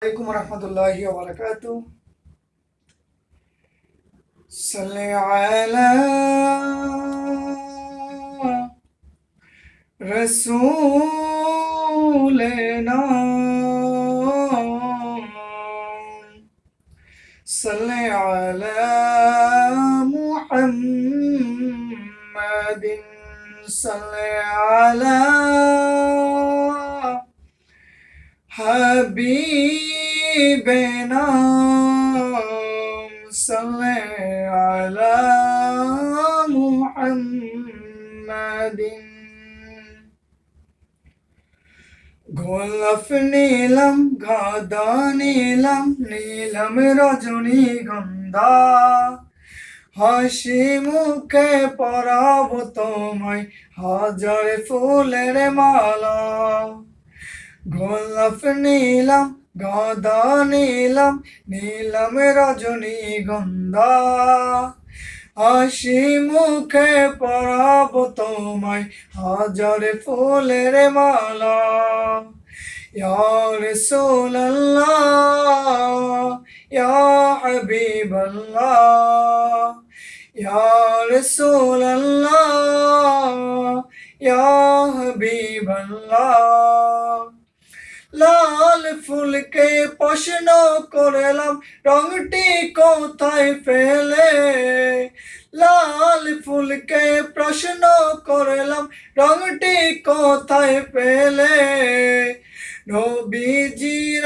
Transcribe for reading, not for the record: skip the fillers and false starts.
عليكم ورحمة الله وبركاته. صل على رسولنا صل على محمد صل على حبيبنا صل على محمد গোলাপ নীলাম গাঁদা নীলাম নীলাম রজনীগন্ধা হাসি মুখে পরাব তোমায় হাজার ফুলের মালা গোলাপ নীলাম গাঁদা নীলাম নীলাম রজনীগন্ধা হাসি মুখে পরাব তোমায় হাজার ফুলের মালা ইয়া রাসূলুল্লাহ ইয়া হাবিবাল্লাহ ইয়া রাসূলুল্লাহ ইয়া হাবিবাল্লাহ লাল ফুলকে প্রশ্ন করলাম রংটি কোথায় পেলে লাল ফুলকে প্রশ্ন করলাম রংটি কোথায় পেলে নবীজির